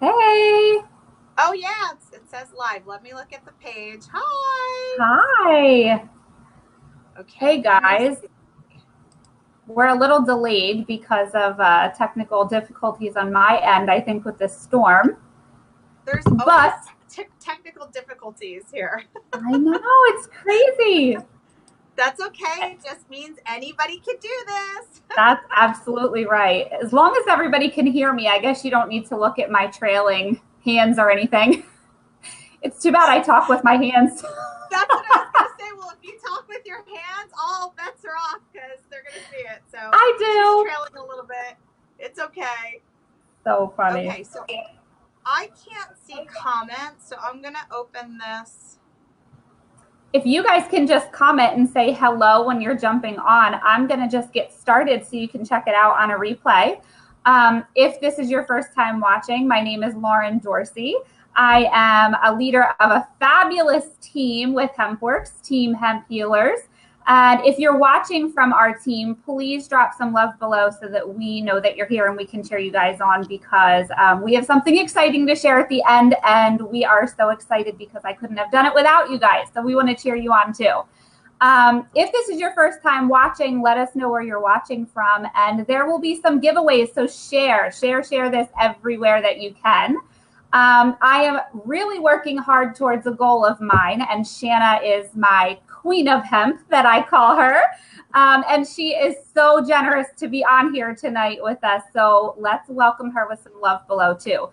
Hey. Oh yeah, it says live. Let me look at the page. Hi. Hi. Okay, Hey let me guys. see. We're a little delayed because of technical difficulties on my end, I think, with this storm. There's always But technical difficulties here. I know it's crazy. That's okay. It just means anybody can do this. That's absolutely right. As long as everybody can hear me, I guess you don't need to look at my trailing hands or anything. It's too bad I talk with my hands. That's what I was going to say. Well, if you talk with your hands, all bets are off because they're going to see it. So I she's do. trailing a little bit. It's okay. So funny. Okay, so I can't see comments, so I'm going to open this. If you guys can just comment and say hello when you're jumping on, I'm going to just get started so you can check it out on a replay. If this is your first time watching, my name is Lauren Dorsey. I am a leader of a fabulous team with HempWorx, Team Hemp Healers. And if you're watching from our team, please drop some love below so that we know that you're here and we can cheer you guys on, because we have something exciting to share at the end, and we are so excited because I couldn't have done it without you guys. So we want to cheer you on too. If this is your first time watching, let us know where you're watching from, and there will be some giveaways. So share this everywhere that you can. I am really working hard towards a goal of mine, and Shanna is my queen of hemp, that I call her. And she is so generous to be on here tonight with us. So let's welcome her with some love below too.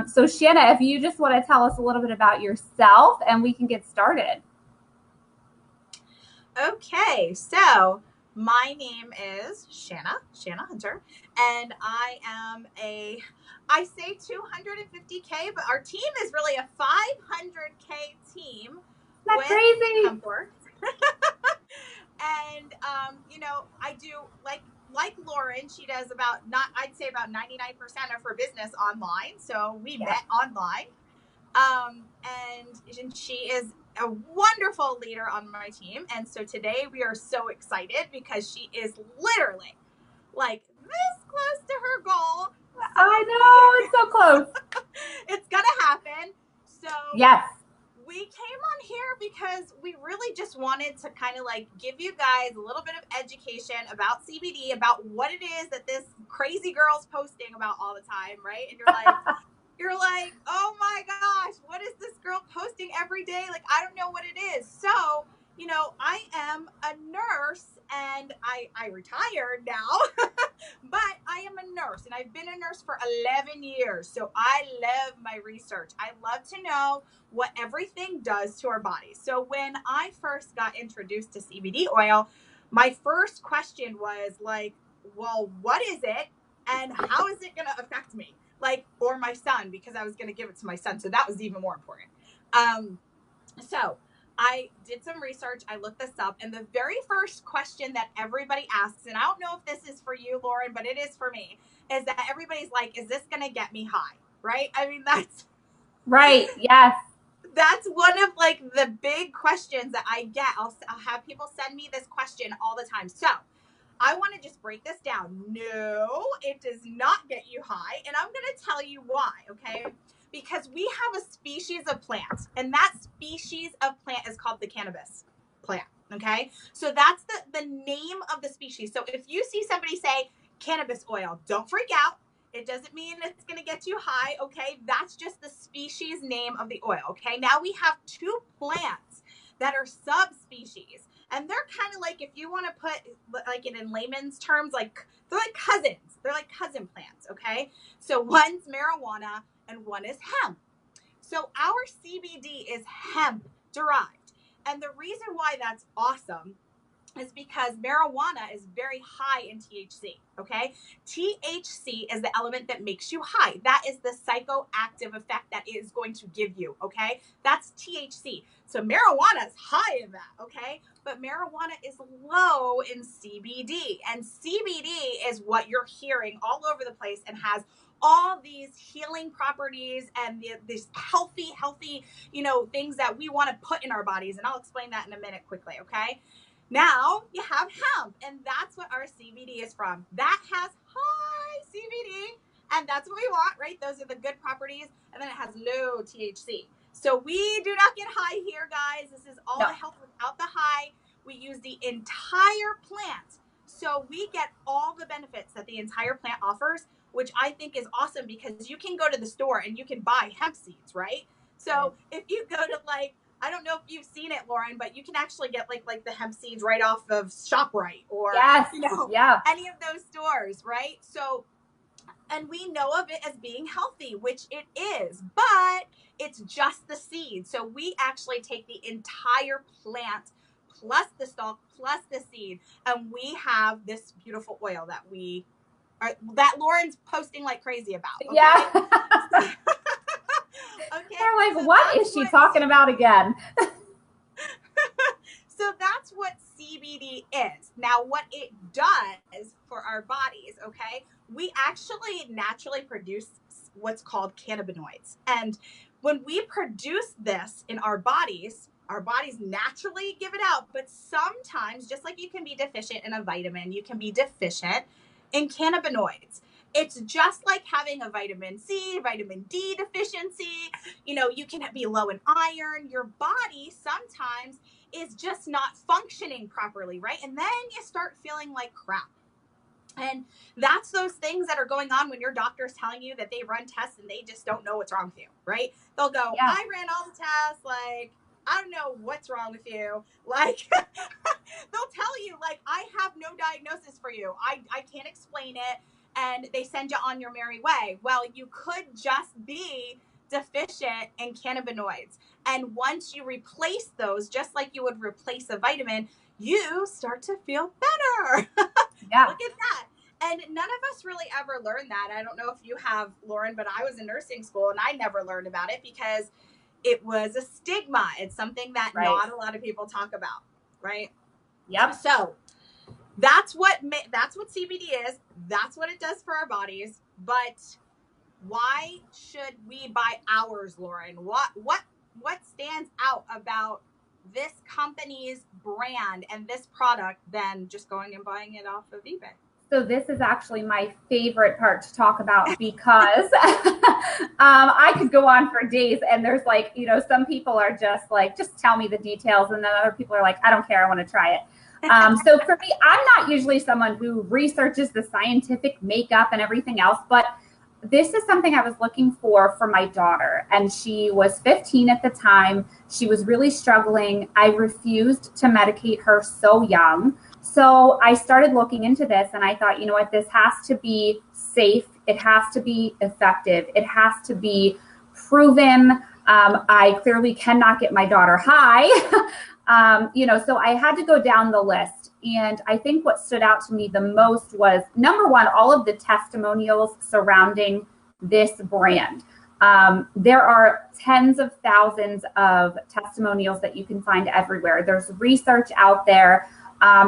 So Shanna, if you just want to tell us a little bit about yourself and we can get started. Okay, so my name is Shanna Hunter, and I say 250K, but our team is really a 500K team That's with crazy. HempWorx. And I do like Lauren. She does I'd say about 99% of her business online. So we Yeah. met online. And she is a wonderful leader on my team. And so today we are so excited because she is literally like this close to her goal. So I know, it's so close. it's gonna happen. So Yes. we came on here because we really just wanted to kind of like give you guys a little bit of education about CBD, about what it is that this crazy girl's posting about all the time, right? And you're like, oh my gosh, what is this girl posting every day? Like, I don't know what it is. So, I am a nurse, and I retired now, but I am a nurse, and I've been a nurse for 11 years. So I love my research. I love to know what everything does to our bodies. So when I first got introduced to CBD oil, my first question was like, well, what is it? And how is it going to affect me? Or my son, because I was going to give it to my son. So that was even more important. So I did some research. I looked this up, and the very first question that everybody asks, and I don't know if this is for you, Lauren, but it is for me, is that everybody's like, is this going to get me high? Right? I mean, that's Right. Yes. that's one of like the big questions that I get. I'll have people send me this question all the time. So I want to just break this down. No, it does not get you high. And I'm going to tell you why, okay? Because we have a species of plant, and that species of plant is called the cannabis plant, okay? So that's the name of the species. So if you see somebody say cannabis oil, don't freak out. It doesn't mean it's going to get you high, okay? That's just the species name of the oil, okay? Now we have two plants that are subspecies. And they're kind of like, if you want to put like it in layman's terms, like they're like cousins. They're like cousin plants, okay? So one's marijuana and one is hemp. So our CBD is hemp derived. And the reason why that's awesome is because marijuana is very high in THC, okay? THC is the element that makes you high. That is the psychoactive effect that it is going to give you, okay? That's THC. So marijuana is high in that, okay? But marijuana is low in CBD. And CBD is what you're hearing all over the place and has all these healing properties and these healthy, things that we want to put in our bodies. And I'll explain that in a minute quickly, okay? Now you have hemp, and that's what our CBD is from. That has high CBD, And that's what we want, right? Those are the good properties. And then it has low THC. So we do not get high here, guys. This is all the health without the high. We use the entire plant. So we get all the benefits that the entire plant offers, which I think is awesome because you can go to the store and you can buy hemp seeds, right? So if you go to like, I don't know if you've seen it, Lauren, but you can actually get like the hemp seeds right off of ShopRite or any of those stores, right? So, and we know of it as being healthy, which it is, but it's just the seed. So we actually take the entire plant plus the stalk plus the seed, and we have this beautiful oil that Lauren's posting like crazy about. Okay? Yeah. Okay. They're like, what is she talking about again? So that's what CBD is. Now, what it does for our bodies, okay, we actually naturally produce what's called cannabinoids. And when we produce this in our bodies naturally give it out. But sometimes, just like you can be deficient in a vitamin, you can be deficient in cannabinoids. It's just like having a vitamin C, vitamin D deficiency. You know, you can be low in iron. Your body sometimes is just not functioning properly, right? And then you start feeling like crap. And that's those things that are going on when your doctor's telling you that they run tests and they just don't know what's wrong with you, right? They'll go, I ran all the tests, like, I don't know what's wrong with you. Like, they'll tell you, like, I have no diagnosis for you. I can't explain it. And they send you on your merry way. Well, you could just be deficient in cannabinoids. And once you replace those, just like you would replace a vitamin, you start to feel better. Yeah. Look at that. And none of us really ever learned that. I don't know if you have, Lauren, but I was in nursing school and I never learned about it because it was a stigma. It's something that not a lot of people talk about, right? Yep. So that's what CBD is. That's what it does for our bodies. But why should we buy ours, Lauren? What stands out about this company's brand and this product than just going and buying it off of eBay? So this is actually my favorite part to talk about because I could go on for days, and there's like, you know, some people are just like, just tell me the details. And then other people are like, I don't care, I want to try it. So for me, I'm not usually someone who researches the scientific makeup and everything else, but this is something I was looking for my daughter. And she was 15 at the time. She was really struggling. I refused to medicate her so young. So I started looking into this and I thought, you know what, this has to be safe. It has to be effective. It has to be proven. I clearly cannot get my daughter high. You know, so I had to go down the list. And I think what stood out to me the most was, number one, all of the testimonials surrounding this brand. There are tens of thousands of testimonials that you can find everywhere. There's research out there.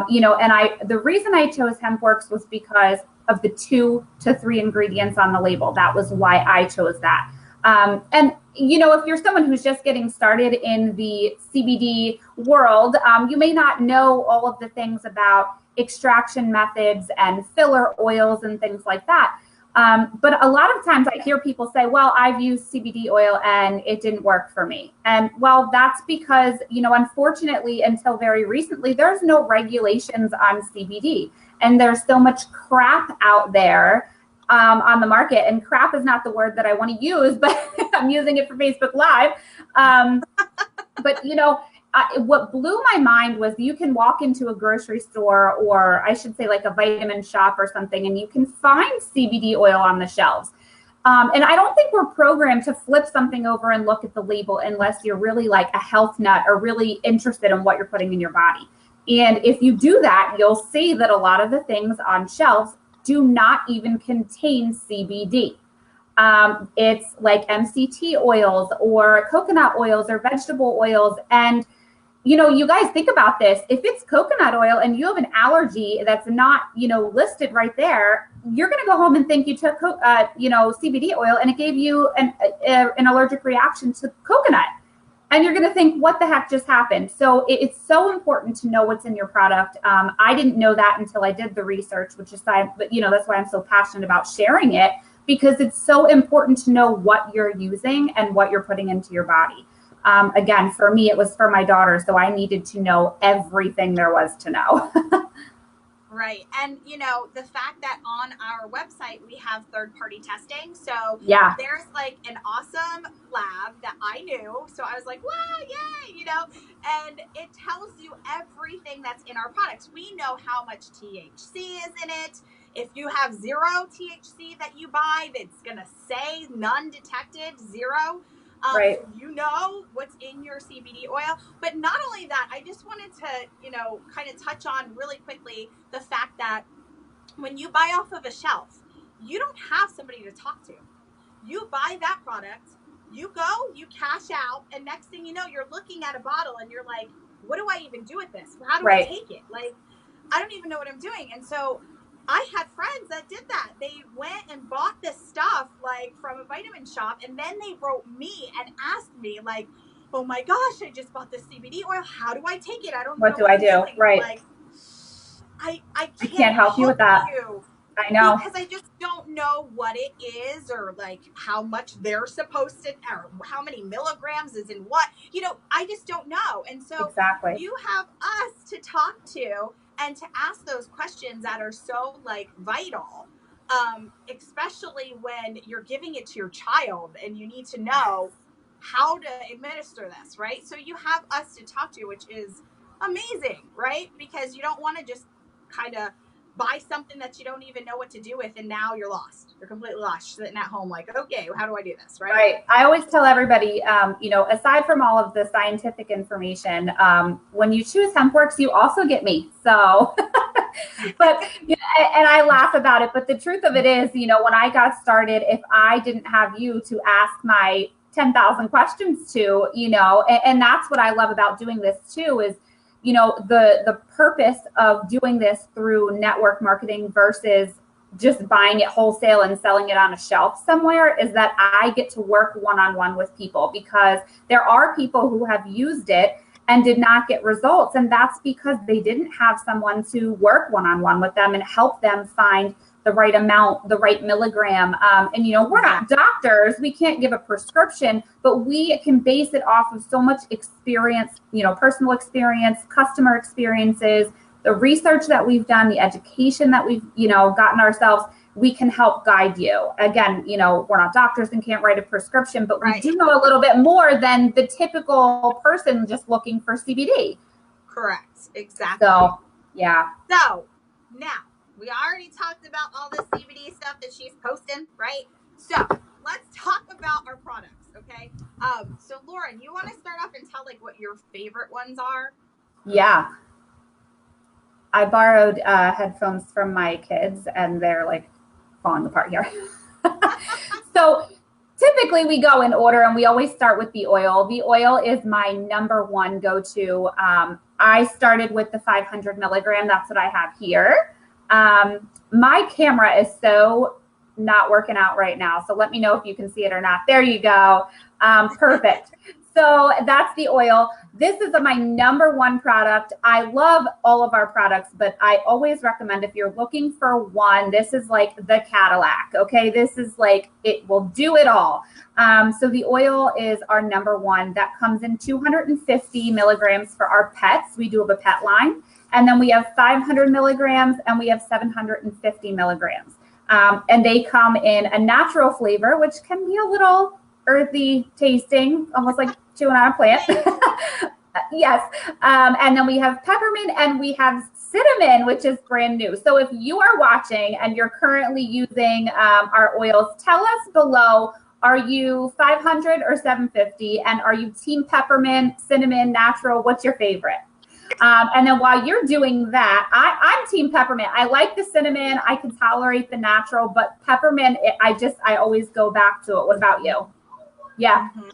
You know, and the reason I chose HempWorx was because of the 2 to 3 ingredients on the label. That was why I chose that. And, you know, if you're someone who's just getting started in the CBD world, you may not know all of the things about extraction methods and filler oils and things like that. But a lot of times I hear people say, well, I've used CBD oil and it didn't work for me. And well, that's because, you know, unfortunately, until very recently, there's no regulations on CBD. And there's so much crap out there on the market. And crap is not the word that I want to use, but I'm using it for Facebook Live. But, you know, what blew my mind was you can walk into a grocery store, or I should say like a vitamin shop or something, and you can find CBD oil on the shelves. And I don't think we're programmed to flip something over and look at the label unless you're really like a health nut or really interested in what you're putting in your body. And if you do that, you'll see that a lot of the things on shelves do not even contain CBD. It's like MCT oils or coconut oils or vegetable oils. And, you know, you guys think about this. If it's coconut oil and you have an allergy that's not, you know, listed right there, you're going to go home and think you took, you know, CBD oil and it gave you an allergic reaction to coconut. And you're going to think, what the heck just happened? So it's so important to know what's in your product. I didn't know that until I did the research, which is, but you know, that's why I'm so passionate about sharing it. because it's so important to know what you're using and what you're putting into your body. Again, for me, it was for my daughter, so I needed to know everything there was to know. Right. And, you know, the fact that on our website, we have third-party testing. So Yeah. there's like an awesome lab that I knew. So I was like, wow, yay, you know, and it tells you everything that's in our products. We know how much THC is in it. If you have 0 THC that you buy, it's going to say none detected, 0. Right. So you know what's in your CBD oil. But not only that, I just wanted to, you know, kind of touch on really quickly the fact that when you buy off of a shelf, you don't have somebody to talk to. You buy that product, you go, you cash out, and next thing you know, you're looking at a bottle and you're like, what do I even do with this? How do I take it? Like, I don't even know what I'm doing. And so I had friends that did that. They went and bought this stuff like from a vitamin shop, and then they wrote me and asked me like, oh my gosh, I just bought this CBD oil. How do I take it? I don't know What do I do? I'm doing. Right. Like, I can't help you with that. I know. Because I just don't know what it is, or like how much they're supposed to, or how many milligrams is in what, you know, I just don't know. And so Exactly. you have us to talk to and to ask those questions that are so like vital, especially when you're giving it to your child and you need to know how to administer this, right? So you have us to talk to, which is amazing, right? Because you don't want to just kind of buy something that you don't even know what to do with, and now you're lost. You're completely lost. You're sitting at home like, okay, how do I do this, right? Right. I always tell everybody, you know, aside from all of the scientific information, when you choose HempWorx, you also get me. So, but, you know, and I laugh about it, but the truth of it is, you know, when I got started, if I didn't have you to ask my 10,000 questions to, you know, and that's what I love about doing this too, is, you know, the purpose of doing this through network marketing versus just buying it wholesale and selling it on a shelf somewhere is that I get to work one-on-one with people, because there are people who have used it and did not get results. And that's because they didn't have someone to work one-on-one with them and help them find the right amount, the right milligram. And, you know, we're not doctors. We can't give a prescription, but we can base it off of so much experience, you know, personal experience, customer experiences, the research that we've done, the education that we've, you know, gotten ourselves. We can help guide you. Again, you know, we're not doctors and can't write a prescription, but we do know a little bit more than the typical person just looking for CBD. Correct. Exactly. So, yeah. So now we already talked about all the CBD stuff that she's posting, right? So let's talk about our products, okay? So Lauren, you want to start off and tell like what your favorite ones are? Yeah. I borrowed headphones from my kids and they're like falling apart here. So typically we go in order and we always start with the oil. The oil is my number one go-to. I started with the 500 milligram. That's what I have here. My camera is so not working out right now. So let me know if you can see it or not. There you go. Perfect. So that's the oil. This is my number one product. I love all of our products, but I always recommend if you're looking for one, this is like the Cadillac. Okay. This is like, it will do it all. So the oil is our number one. That comes in 250 milligrams for our pets. We do have a pet line. And then we have 500 milligrams and we have 750 milligrams. And they come in a natural flavor, which can be a little earthy tasting, almost like chewing on a plant. Yes. And then we have peppermint and we have cinnamon, which is brand new. So if you are watching and you're currently using our oils, tell us below, are you 500 or 750? And are you team peppermint, cinnamon, natural? What's your favorite? And then while you're doing that, I'm team peppermint. I like the cinnamon. I can tolerate the natural, but peppermint, I always go back to it. What about you? Yeah. Mm-hmm.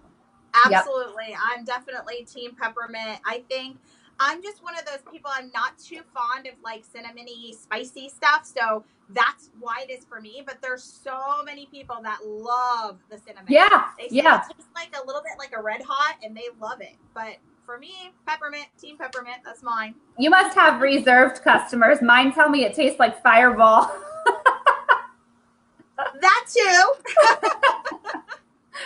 Absolutely. Yep. I'm definitely team peppermint. I think I'm just one of those people, I'm not too fond of like cinnamony, spicy stuff. So that's why it is for me. But there's so many people that love the cinnamon. Yeah. They say it tastes like a little bit like a Red Hot and they love it. But for me, peppermint, team peppermint, that's mine. You must have reserved customers. Mine tell me it tastes like Fireball. That too.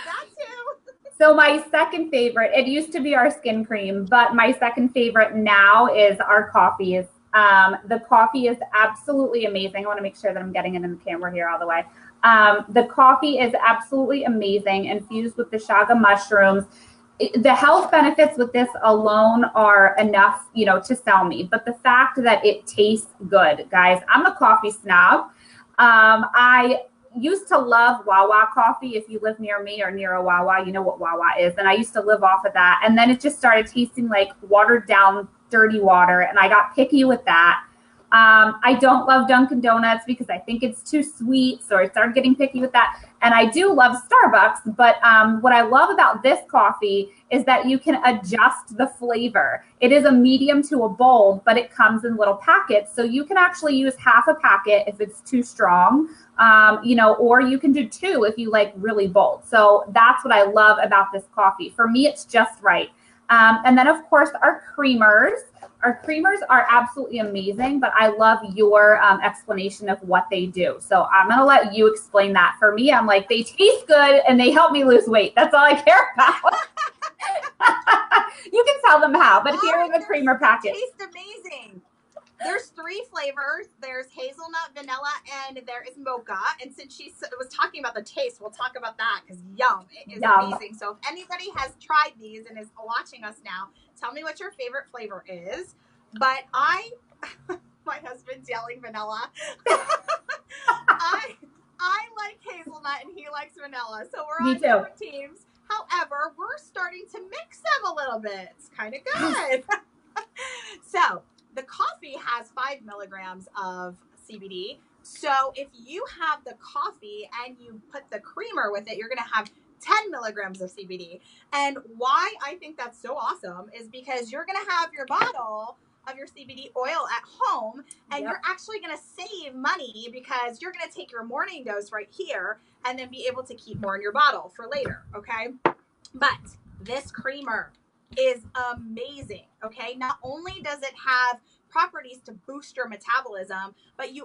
That too. So my second favorite, it used to be our skin cream, but my second favorite now is our coffees. The coffee is absolutely amazing. I want to make sure that I'm getting it in the camera here all the way. The coffee is absolutely amazing, infused with the chaga mushrooms. The health benefits with this alone are enough, to sell me. But the fact that it tastes good, guys, I'm a coffee snob. I used to love Wawa coffee. If you live near me or near a Wawa, you know what Wawa is. And I used to live off of that. And then it just started tasting like watered down, dirty water. And I got picky with that. I don't love Dunkin' Donuts because I think it's too sweet. So I started getting picky with that. And I do love Starbucks. But what I love about this coffee is that you can adjust the flavor. It is a medium to a bold, but it comes in little packets. So you can actually use half a packet if it's too strong, or you can do two if you like really bold. So that's what I love about this coffee. For me, it's just right. And then, of course, our creamers. Our creamers are absolutely amazing, but I love your explanation of what they do. So I'm going to let you explain that. For me, I'm like, they taste good and they help me lose weight. That's all I care about. You can tell them how, but here are the creamer packets. They taste amazing. There's 3 flavors. There's hazelnut, vanilla, and there is mocha. And since she was talking about the taste, we'll talk about that because yum, it is amazing. So if anybody has tried these and is watching us now, tell me what your favorite flavor is. But my husband's yelling vanilla. I like hazelnut and he likes vanilla. So we're on different teams. However, we're starting to mix them a little bit. It's kind of good. So the coffee has 5 milligrams of CBD. So if you have the coffee and you put the creamer with it, you're going to have 10 milligrams of CBD. And why I think that's so awesome is because you're going to have your bottle of your CBD oil at home, and you're actually going to save money because you're going to take your morning dose right here and then be able to keep more in your bottle for later. Okay. But this creamer is amazing. Okay. Not only does it have properties to boost your metabolism, but it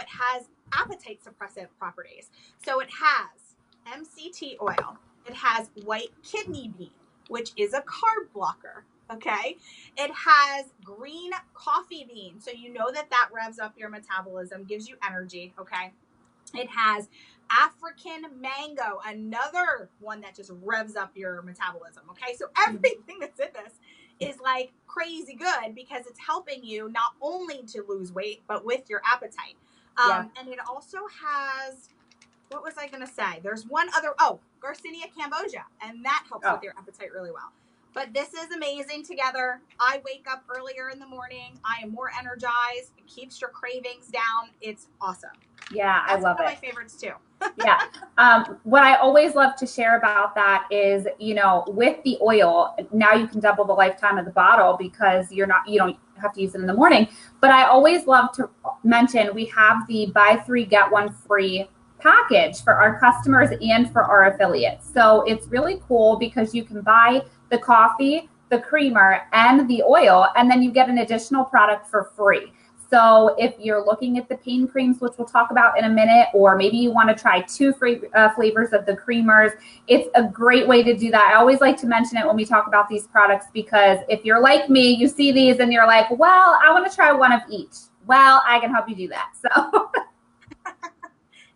has appetite suppressive properties. So it has MCT oil. It has white kidney bean, which is a carb blocker. Okay. It has green coffee bean. So you know that revs up your metabolism, gives you energy. Okay. It has African mango, another one that just revs up your metabolism. Okay. So everything that's in this is like crazy good because it's helping you not only to lose weight, but with your appetite. And it also has, what was I going to say? There's one other, Garcinia cambogia, and that helps with your appetite really well. But this is amazing together. I wake up earlier in the morning. I am more energized. It keeps your cravings down. It's awesome. Yeah, I love it. That's one of my favorites too. What I always love to share about that is, with the oil, now you can double the lifetime of the bottle because you don't have to use it in the morning. But I always love to mention we have the buy 3, get 1 free package for our customers and for our affiliates. So it's really cool because you can buy the coffee, the creamer, and the oil, and then you get an additional product for free. So if you're looking at the pain creams, which we'll talk about in a minute, or maybe you want to try 2 free flavors of the creamers, it's a great way to do that. I always like to mention it when we talk about these products because if you're like me, you see these and you're like, well, I want to try one of each. Well, I can help you do that. So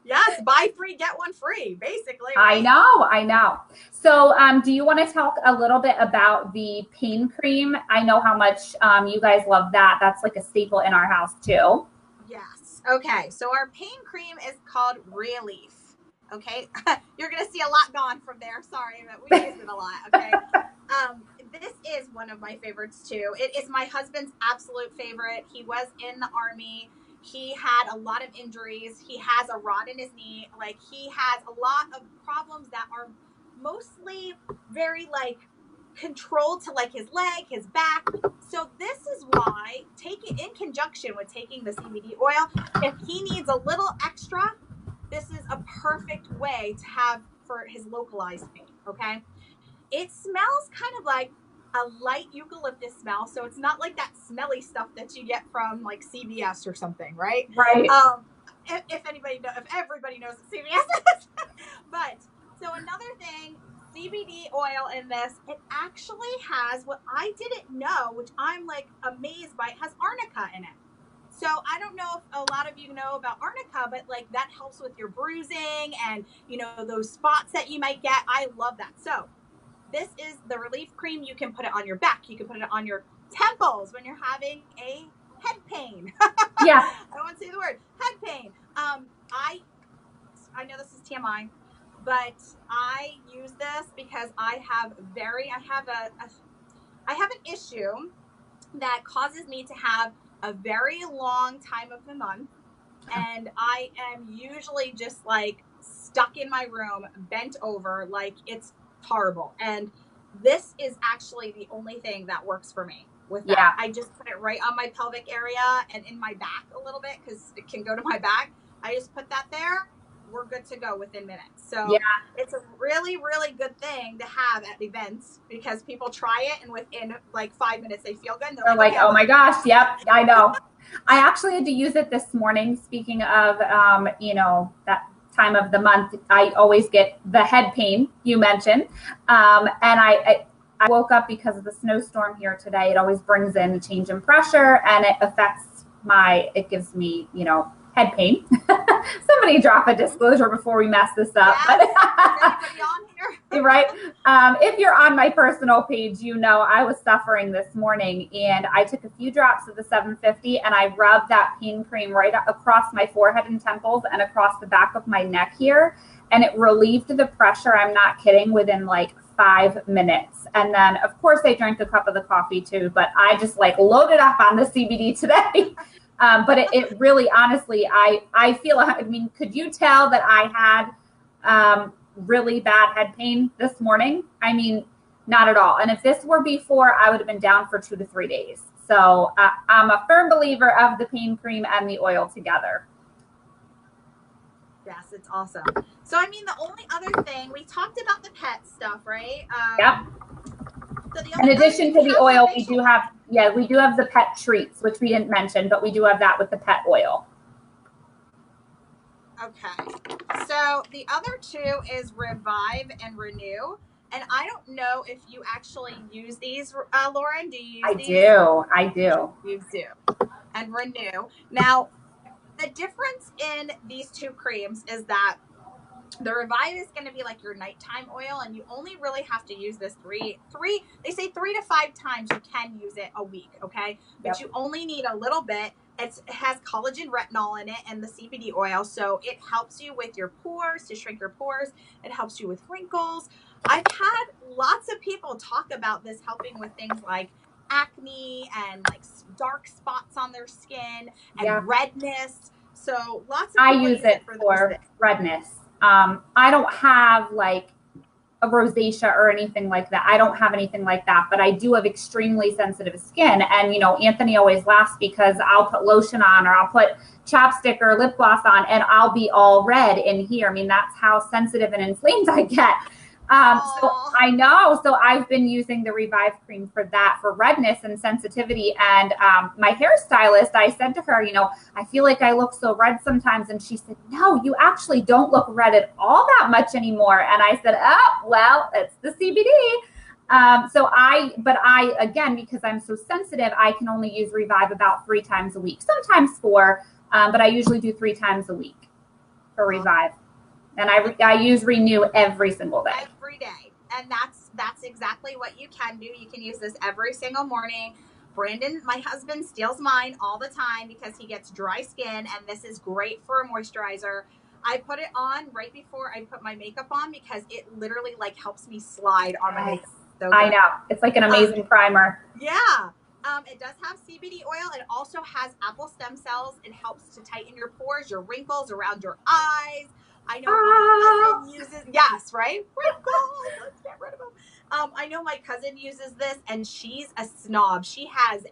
yes, buy 3, get 1 free, basically. Right? I know. So do you want to talk a little bit about the pain cream? I know how much you guys love that. That's like a staple in our house too. Yes. Okay. So our pain cream is called Relief. Okay. You're going to see a lot gone from there. Sorry, but we use it a lot. Okay. This is one of my favorites too. It is my husband's absolute favorite. He was in the Army. He had a lot of injuries. He has a rod in his knee. Like he has a lot of problems that are mostly very controlled to his leg, his back. So this is why take it in conjunction with taking the CBD oil. If he needs a little extra, this is a perfect way to have for his localized pain. Okay. It smells kind of like a light eucalyptus smell. So it's not like that smelly stuff that you get from CVS or something. Right. Right. if everybody knows what CBS is. But so another thing, CBD oil in this, it actually has what I didn't know, which I'm like amazed by. It has arnica in it. So I don't know if a lot of you know about arnica, but like that helps with your bruising and those spots that you might get. I love that. So this is the relief cream. You can put it on your back. You can put it on your temples when you're having a head pain. Yeah. I don't want to say the word head pain. I know this is TMI, but I use this because I have an issue that causes me to have a very long time of the month, and I am usually just like stuck in my room, bent over, like it's horrible. And this is actually the only thing that works for me with that. Yeah. I just put it right on my pelvic area and in my back a little bit because it can go to my back. I just put that there. We're good to go within minutes. So Yeah. it's a really, really good thing to have at events because people try it and within like 5 minutes they feel good. And they're like, oh my gosh, yep, I know. I actually had to use it this morning. Speaking of, that time of the month, I always get the head pain you mentioned. And I woke up because of the snowstorm here today. It always brings in a change in pressure and it gives me, head pain. Somebody drop a disclosure before we mess this up. Yes. Is anybody on here? Right. If you're on my personal page, I was suffering this morning and I took a few drops of the 750 and I rubbed that pain cream right across my forehead and temples and across the back of my neck here. And it relieved the pressure. I'm not kidding, within like 5 minutes. And then of course I drank a cup of the coffee too, but I just like loaded up on the CBD today. But it really, honestly, I feel, could you tell that I had really bad head pain this morning? I mean, not at all. And if this were before, I would have been down for 2 to 3 days. So I'm a firm believer of the pain cream and the oil together. Yes, it's awesome. So, the only other thing, we talked about the pet stuff, right? Yep. So in addition to the oil, we do have the pet treats, which we didn't mention, but we do have that with the pet oil. Okay. So the other two is Revive and Renew. And I don't know if you actually use these, Lauren. Do you use these? I do. You do. And Renew. Now, the difference in these two creams is that the Revive is going to be like your nighttime oil, and you only really have to use this they say 3 to 5 times you can use it a week, okay? But you only need a little bit. It has collagen retinol in it and the CBD oil, so it helps you with your pores, to shrink your pores. It helps you with wrinkles. I've had lots of people talk about this helping with things like acne and like dark spots on their skin and redness. So lots of people use it for redness. I don't have like a rosacea or anything like that. I don't have anything like that, but I do have extremely sensitive skin. And, Anthony always laughs because I'll put lotion on or I'll put chapstick or lip gloss on and I'll be all red in here. That's how sensitive and inflamed I get. So I know. So I've been using the Revive cream for that, for redness and sensitivity. And my hairstylist, I said to her, I feel like I look so red sometimes. And she said, no, you actually don't look red at all that much anymore. And I said, oh, well, it's the CBD. But I, again, because I'm so sensitive, I can only use Revive about 3 times a week, sometimes 4, but I usually do 3 times a week for Revive. And I use Renew every single day. Every day. And that's exactly what you can do. You can use this every single morning. Brandon, my husband, steals mine all the time because he gets dry skin, and this is great for a moisturizer. I put it on right before I put my makeup on because it literally like helps me slide on my makeup. So I know. It's like an amazing primer. Yeah. It does have CBD oil. It also has apple stem cells. It helps to tighten your pores, your wrinkles around your eyes. I know my cousin uses, yes, right? Wrinkles, let's get rid of them. I know my cousin uses this, and she's a snob. She has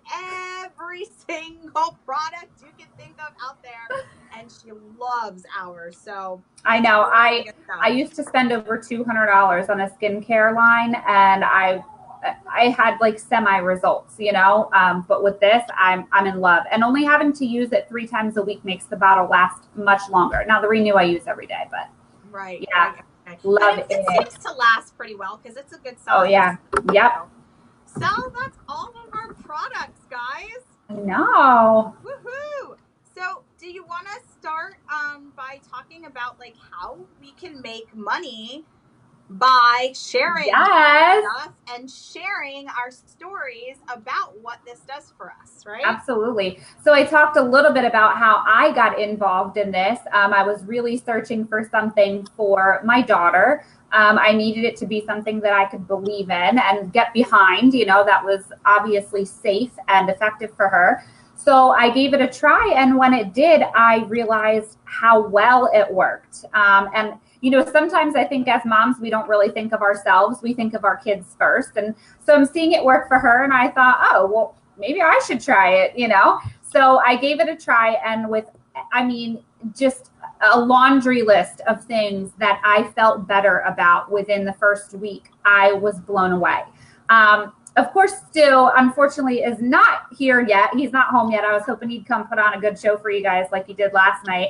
every single product you can think of out there, and she loves ours. So I know. I used to spend over $200 on a skincare line, and I had like semi results, you know, but with this, I'm in love, and only having to use it 3 times a week makes the bottle last much longer. Now the Renew I use every day, but right. yeah, Right. love it seems to last pretty well because it's a good size. Oh yeah, yep. So that's all of our products, guys. No. Woohoo! So do you want to start by talking about like how we can make money by sharing stuff and sharing our stories about what this does for us, right? Absolutely. So I talked a little bit about how I got involved in this. I was really searching for something for my daughter. I needed it to be something that I could believe in and get behind, you know, that was obviously safe and effective for her. So I gave it a try. And when it did, I realized how well it worked. And you know, sometimes I think as moms, we don't really think of ourselves. We think of our kids first. And so I'm seeing it work for her. And I thought, oh, well, maybe I should try it, you know? So I gave it a try. And with, I mean, just a laundry list of things that I felt better about within the first week, I was blown away. Of course, Stu, unfortunately, is not here yet. He's not home yet. I was hoping he'd come put on a good show for you guys like he did last night.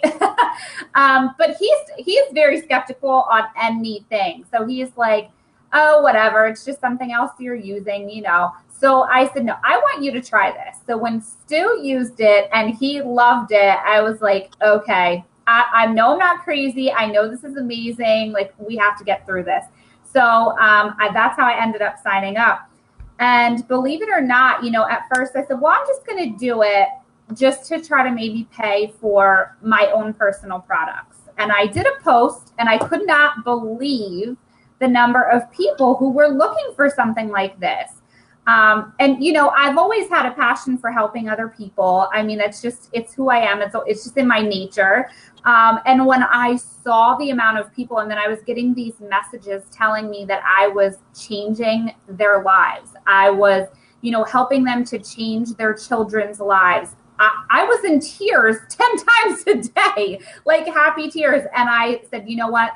But he's very skeptical on anything. So he's like, oh, whatever. It's just something else you're using, you know. So I said, no, I want you to try this. So when Stu used it and he loved it, I was like, okay, I know I'm not crazy. I know this is amazing. Like, we have to get through this. So that's how I ended up signing up. And believe it or not, you know, at first I said, well, I'm just going to do it just to try to maybe pay for my own personal products. And I did a post and I could not believe the number of people who were looking for something like this. And, you know, I've always had a passion for helping other people. I mean, it's who I am. It's just in my nature. And when I saw the amount of people, and then I was getting these messages telling me that I was changing their lives, I was, you know, helping them to change their children's lives. I was in tears 10 times a day, like happy tears. And I said, you know what?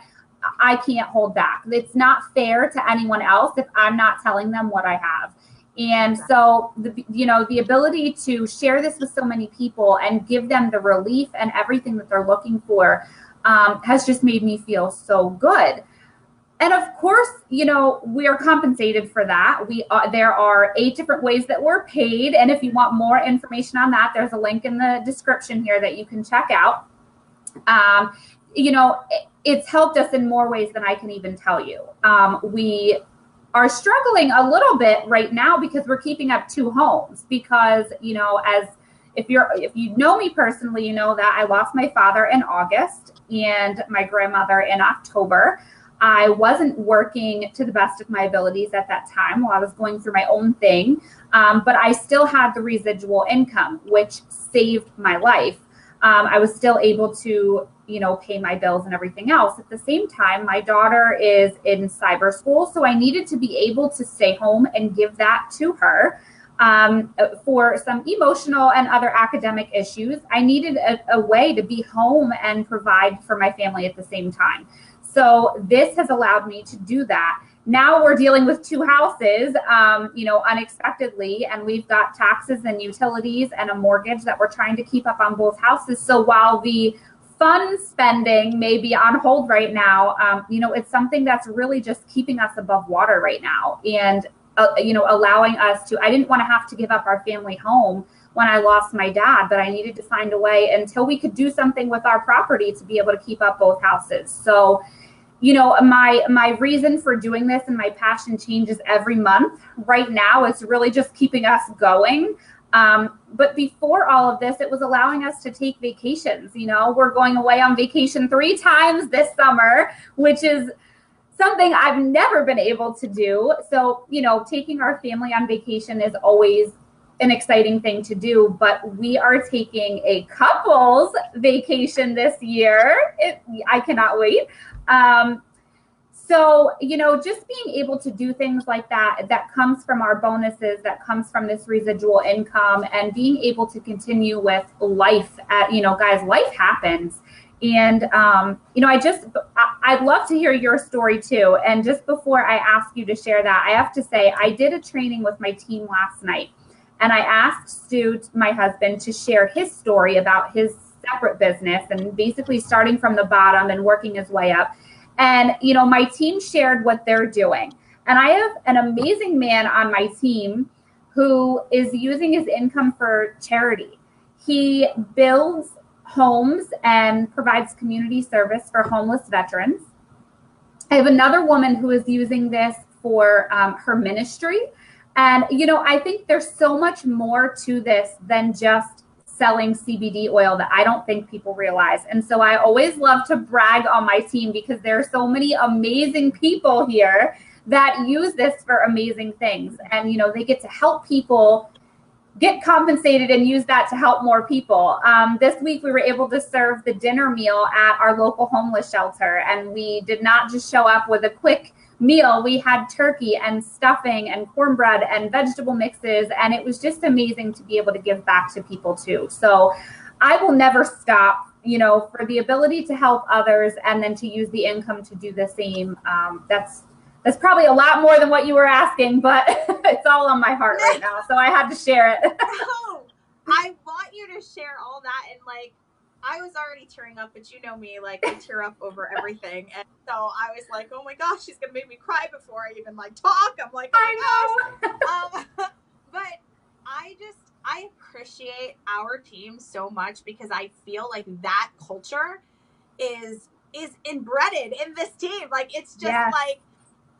I can't hold back. It's not fair to anyone else if I'm not telling them what I have. And so, the ability to share this with so many people and give them the relief and everything that they're looking for has just made me feel so good. And of course, you know, we are compensated for that. There are 8 different ways that we're paid. And if you want more information on that, there's a link in the description here that you can check out. You know, it's helped us in more ways than I can even tell you. We are struggling a little bit right now because we're keeping up 2 homes because, you know, if you know me personally, you know that I lost my father in August and my grandmother in October. I wasn't working to the best of my abilities at that time while I was going through my own thing. But I still had the residual income, which saved my life. I was still able to, you know, pay my bills and everything else. At the same time, my daughter is in cyber school, so I needed to be able to stay home and give that to her for some emotional and other academic issues. I needed a way to be home and provide for my family at the same time. So this has allowed me to do that. Now we're dealing with 2 houses, you know, unexpectedly, and we've got taxes and utilities and a mortgage that we're trying to keep up on both houses. So while the fun spending may be on hold right now, you know, it's something that's really just keeping us above water right now. And, you know, allowing us to, I didn't want to have to give up our family home when I lost my dad, but I needed to find a way until we could do something with our property to be able to keep up both houses. So, you know, my reason for doing this and my passion changes every month. Right now, it's really just keeping us going. But before all of this, it was allowing us to take vacations. You know, we're going away on vacation 3 times this summer, which is something I've never been able to do. So, you know, taking our family on vacation is always an exciting thing to do, but we are taking a couples vacation this year. I cannot wait. So, you know, just being able to do things like that comes from our bonuses, that comes from this residual income, and being able to continue with life. You know, guys, life happens. And, I'd love to hear your story too. And just before I ask you to share that, I have to say, I did a training with my team last night, and I asked Stu, my husband, to share his story about his separate business and basically starting from the bottom and working his way up. And, my team shared what they're doing. And I have an amazing man on my team who is using his income for charity. He builds homes and provides community service for homeless veterans. I have another woman who is using this for her ministry. And, I think there's so much more to this than just selling CBD oil that I don't think people realize. And so I always love to brag on my team because there are so many amazing people here that use this for amazing things. And, they get to help people get compensated and use that to help more people. This week, we were able to serve the dinner meal at our local homeless shelter. And we did not just show up with a quick meal. We had turkey and stuffing and cornbread and vegetable mixes. And it was just amazing to be able to give back to people too. So I will never stop, for the ability to help others and then to use the income to do the same. That's probably a lot more than what you were asking, but it's all on my heart right now. So I had to share it. No, I want you to share all that. And I was already tearing up, but you know me, I tear up over everything. And so I was like, oh my gosh, she's going to make me cry before I even talk. I'm like, oh my gosh. But I appreciate our team so much because I feel like that culture is embedded in this team. It's just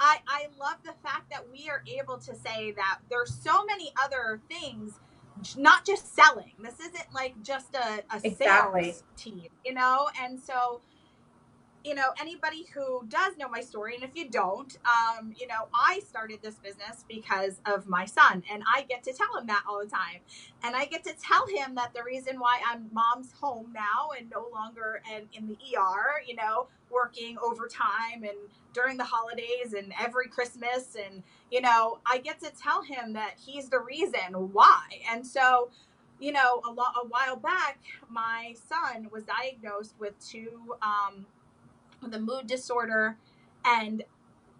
I love the fact that we are able to say that there's so many other things, not just selling. This isn't just a sales team, And so, anybody who does know my story, and if you don't, I started this business because of my son, and I get to tell him that all the time. And I get to tell him that the reason why I'm mom's home now and no longer in the ER, working overtime and during the holidays and every Christmas. And, I get to tell him that he's the reason why. And so, a while back, my son was diagnosed with with a mood disorder and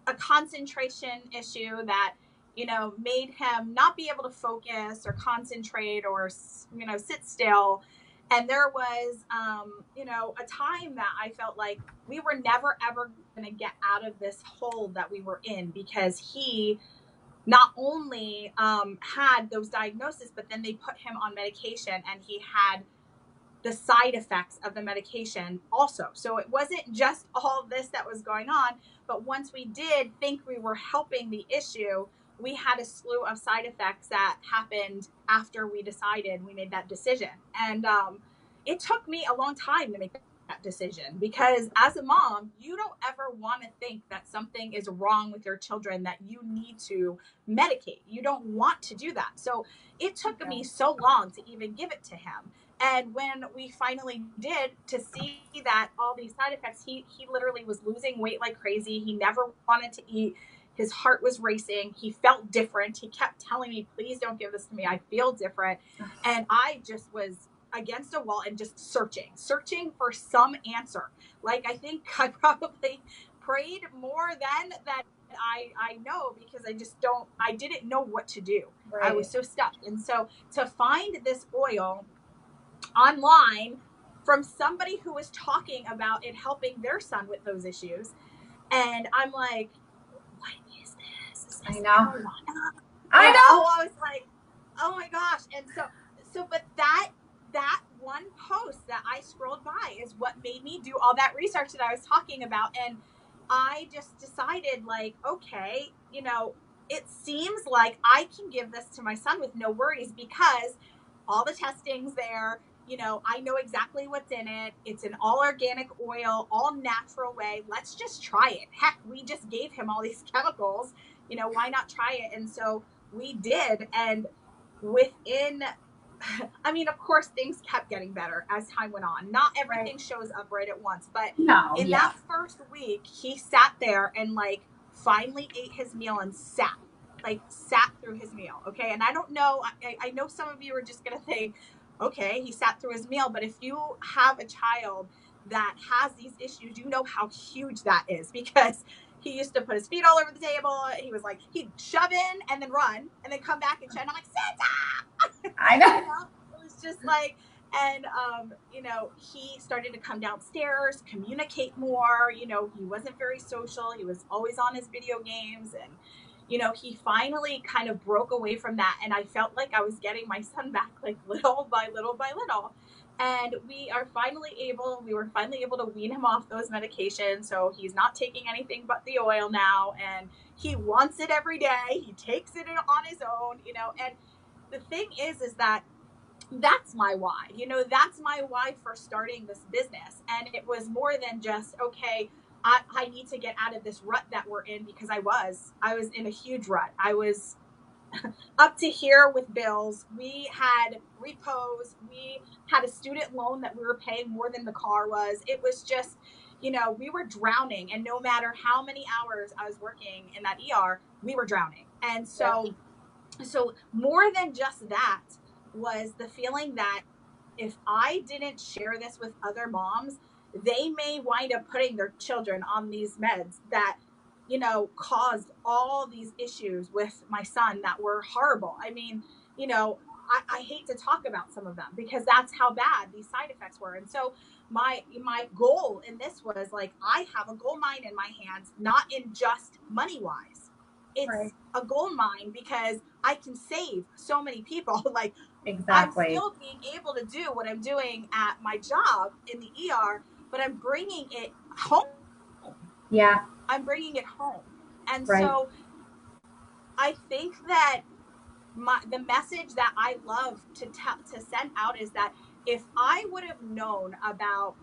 a concentration issue that, made him not be able to focus or concentrate or, sit still. And there was, a time that I felt like we were never, ever going to get out of this hole that we were in because he not only had those diagnoses, but then they put him on medication and he had the side effects of the medication also. So it wasn't just all this that was going on, but once we did think we were helping the issue, we had a slew of side effects that happened after we made that decision. And it took me a long time to make that decision because as a mom, you don't ever want to think that something is wrong with your children that you need to medicate. You don't want to do that. So it took me so long to even give it to him. And when we finally did, to see that all these side effects, he literally was losing weight like crazy. He never wanted to eat. His heart was racing. He felt different. He kept telling me, please don't give this to me. I feel different. And I just was against a wall and just searching for some answer. I think I probably prayed more than that I know because I didn't know what to do. Right. I was so stuck. And so to find this oil online from somebody who was talking about it helping their son with those issues. And I'm like, what is this? I know. I was like, oh my gosh. And but that one post that I scrolled by is what made me do all that research that I was talking about. And I just decided okay, it seems like I can give this to my son with no worries because all the testing's there. I know exactly what's in it. It's an all organic oil, all natural way. Let's just try it. Heck, we just gave him all these chemicals. Why not try it? And so we did. And within, of course, things kept getting better as time went on. Not everything shows up right at once. But that first week, he sat there and finally ate his meal and sat through his meal. Okay. And I don't know. I know some of you are just going to think, okay, he sat through his meal. But if you have a child that has these issues, you know how huge that is, because he used to put his feet all over the table. He was like, he'd shove in and then run and then come back and shut. And I'm like, sit. I know. It was just like, and he started to come downstairs, communicate more. He wasn't very social. He was always on his video games, and he finally kind of broke away from that, and I felt like I was getting my son back, like little by little by little. And we were finally able to wean him off those medications. So he's not taking anything but the oil now, and he wants it every day. He takes it on his own, and the thing is that that's my why. That's my why for starting this business. And it was more than just, okay, I need to get out of this rut that we're in, because I was in a huge rut. I was up to here with bills. We had repos. We had a student loan that we were paying more than the car was. It was just, we were drowning. And no matter how many hours I was working in that ER, we were drowning. And so more than just that was the feeling that if I didn't share this with other moms, they may wind up putting their children on these meds that caused all these issues with my son that were horrible. I mean, I hate to talk about some of them because that's how bad these side effects were. And so my goal in this was like, I have a gold mine in my hands, not in just money wise. It's a gold mine because I can save so many people. Like, exactly. I'm still being able to do what I'm doing at my job in the ER, but I'm bringing it home. Yeah. I'm bringing it home. And so I think that the message that I love to send out is that if I would have known about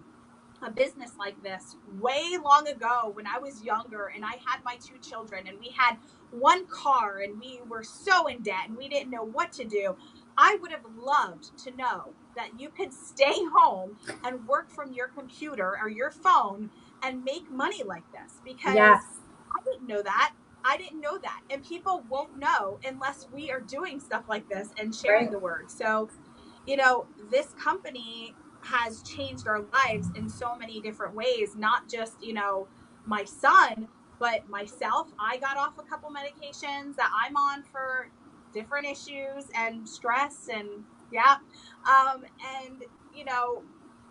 a business like this way long ago when I was younger and I had my 2 children and we had 1 car and we were so in debt and we didn't know what to do, I would have loved to know that you could stay home and work from your computer or your phone and make money like this, because I didn't know that. And people won't know unless we are doing stuff like this and sharing the word. So, this company has changed our lives in so many different ways, not just, my son, but myself. I got off a couple medications that I'm on for different issues and stress and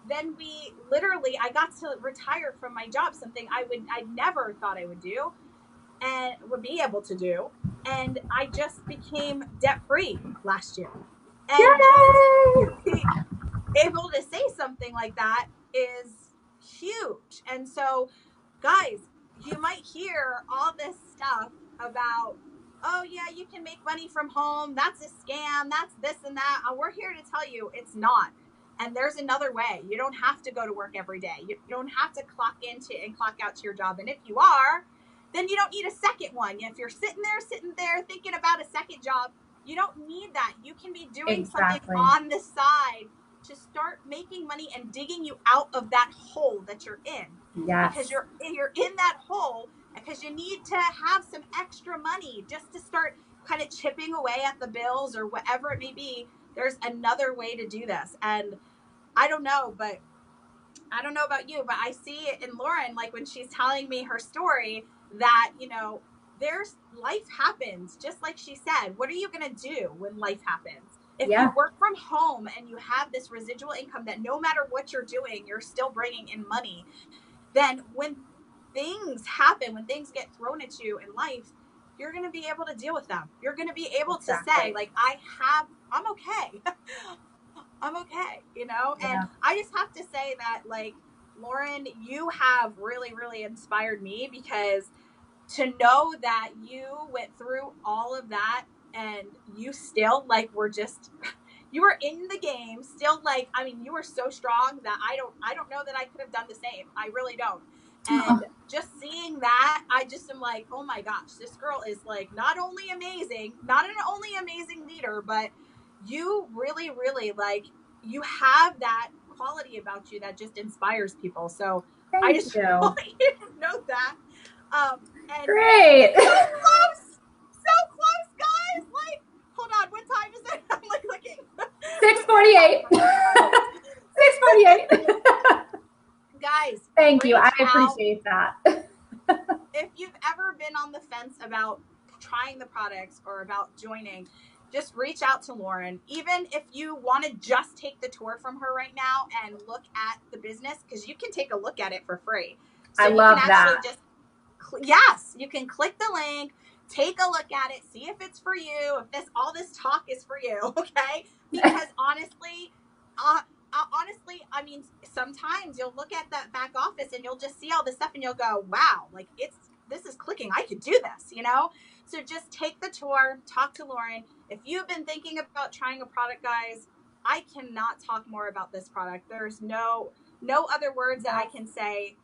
then I got to retire from my job, something I never thought I would do and would be able to do. And I just became debt free last year. And to be able to say something like that is huge. And so, guys, you might hear all this stuff about, oh yeah, you can make money from home. That's a scam. That's this and that. We're here to tell you it's not. And there's another way. You don't have to go to work every day. You don't have to clock into and clock out to your job. And if you are, then you don't need a second one. If you're sitting there thinking about a second job, you don't need that. You can be doing something on the side to start making money and digging you out of that hole that you're in. Yes. Because you're in that hole because you need to have some extra money just to start kind of chipping away at the bills or whatever it may be. There's another way to do this. And I don't know about you, but I see it in Lauren, like when she's telling me her story, that, there's life happens, just like she said. What are you going to do when life happens? If you work from home and you have this residual income that no matter what you're doing, you're still bringing in money, then when things happen, when things get thrown at you in life, you're going to be able to deal with them. You're going to be able to say, like, I'm okay. I'm okay, And I just have to say that, like, Lauren, you have really, really inspired me, because to know that you went through all of that and you still, like, you were in the game still. Like, I mean, you were so strong that I don't know that I could have done the same. I really don't. And just seeing that, I just am like, oh my gosh, this girl is, like, not only amazing leader, but you really, really, like, you have that quality about you that just inspires people. So I just want you to know that. And great. So close, guys. Like, hold on, what time is it? I'm like looking. 6:48. 6:48. Thank you. I Reach out. appreciate that. If you've ever been on the fence about trying the products or about joining, just reach out to Lauren. Even if you want to just take the tour from her right now and look at the business, because you can take a look at it for free. So I love that. Yes, you can click the link, take a look at it, see if it's for you, if all this talk is for you, okay? Because honestly, I mean, sometimes you'll look at that back office and you'll just see all this stuff and you'll go, wow, like this is clicking. I could do this, you know? So just take the tour, talk to Lauren. If you've been thinking about trying a product, guys, I cannot talk more about this product. There's no other words that I can say.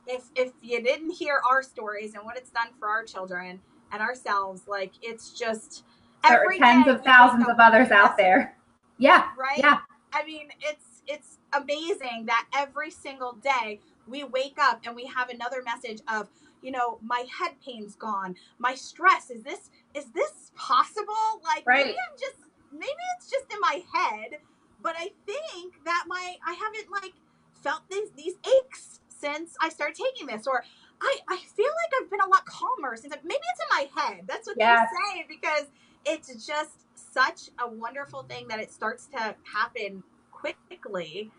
If you didn't hear our stories and what it's done for our children and ourselves, like it's just there are tens of thousands of others out there. Yeah. Right? Yeah. I mean, it's amazing that every single day we wake up and we have another message of, you know, my head pain's gone, my stress, is this possible? Like, right. maybe it's just in my head, but I think that I haven't like felt these aches since I started taking this, or I feel like I've been a lot calmer since maybe it's in my head. That's what they say, because it's just such a wonderful thing that it starts to happen quickly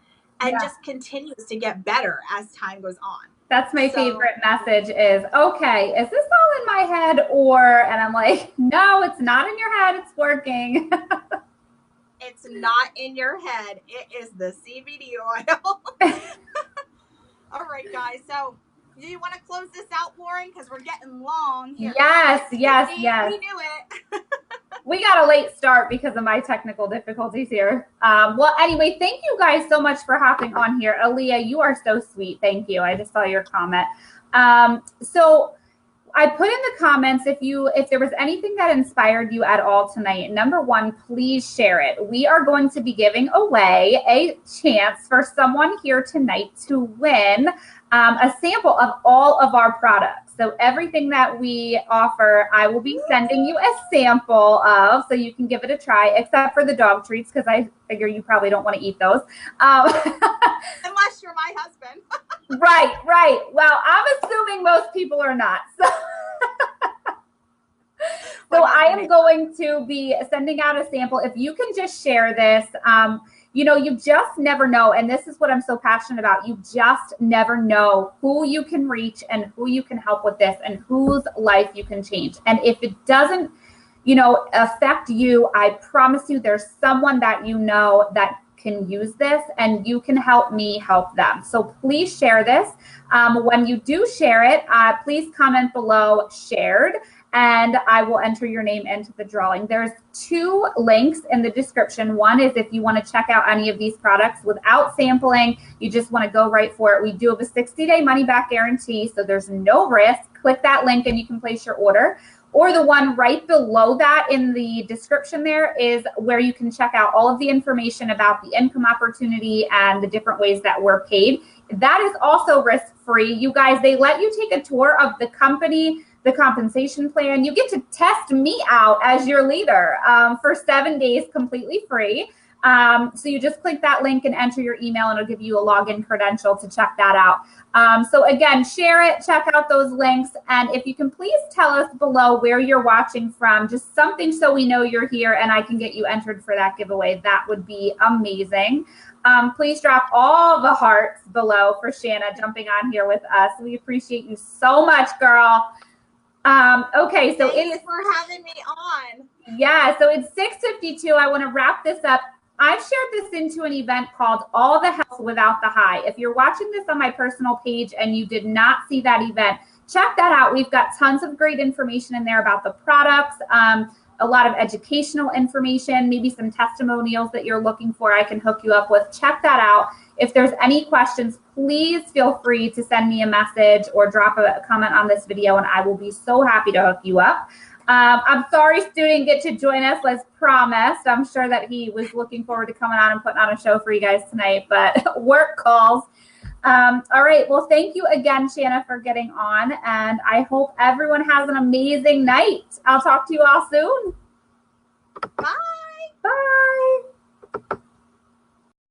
and just continues to get better as time goes on. That's my favorite message is, okay, is this all in my head? And I'm like, no, it's not in your head. It's working. It's not in your head. It is the CBD oil. All right, guys. So do you want to close this out, Lauren? Because we're getting long here. Yes. We knew it. We got a late start because of my technical difficulties here. Well, anyway, thank you guys so much for hopping on here. Aaliyah, you are so sweet. Thank you. I just saw your comment. So I put in the comments, if there was anything that inspired you at all tonight, number one, please share it. We are going to be giving away a chance for someone here tonight to win a sample of all of our products. So everything that we offer, I will be sending you a sample of, so you can give it a try, except for the dog treats, because I figure you probably don't want to eat those. Unless you're my husband. Right. Well, I'm assuming most people are not. So I am going to be sending out a sample. If you can just share this, you know, you just never know. And this is what I'm so passionate about. You just never know who you can reach and who you can help with this and whose life you can change. And if it doesn't, you know, affect you, I promise you there's someone that you know that can use this, and you can help me help them. So please share this. When you do share it, please comment below shared, and I will enter your name into the drawing. There's 2 links in the description. One is if you want to check out any of these products without sampling, you just want to go right for it. We do have a 60-day money-back guarantee, so there's no risk. Click that link and you can place your order. Or the one right below that in the description there is where you can check out all of the information about the income opportunity and the different ways that we're paid. That is also risk-free. You guys, they let you take a tour of the company, the compensation plan. You get to test me out as your leader for 7 days completely free. So you just click that link and enter your email, and it'll give you a login credential to check that out. So again, share it, check out those links. And if you can please tell us below where you're watching from, just something so we know you're here and I can get you entered for that giveaway. That would be amazing. Please drop all the hearts below for Shanna jumping on here with us. We appreciate you so much, girl. Okay, so Thanks for having me on. Yeah, so it's 6:52. I want to wrap this up. I've shared this into an event called All the Health Without the High. If you're watching this on my personal page and you did not see that event, check that out. We've got tons of great information in there about the products, a lot of educational information, maybe some testimonials that you're looking for I can hook you up with. Check that out. If there's any questions, please feel free to send me a message or drop a comment on this video, and I will be so happy to hook you up. I'm sorry Stu didn't get to join us as promised. I'm sure that he was looking forward to coming on and putting on a show for you guys tonight, but work calls. All right. Well, thank you again, Shanna, for getting on, and I hope everyone has an amazing night. I'll talk to you all soon. Bye. Bye.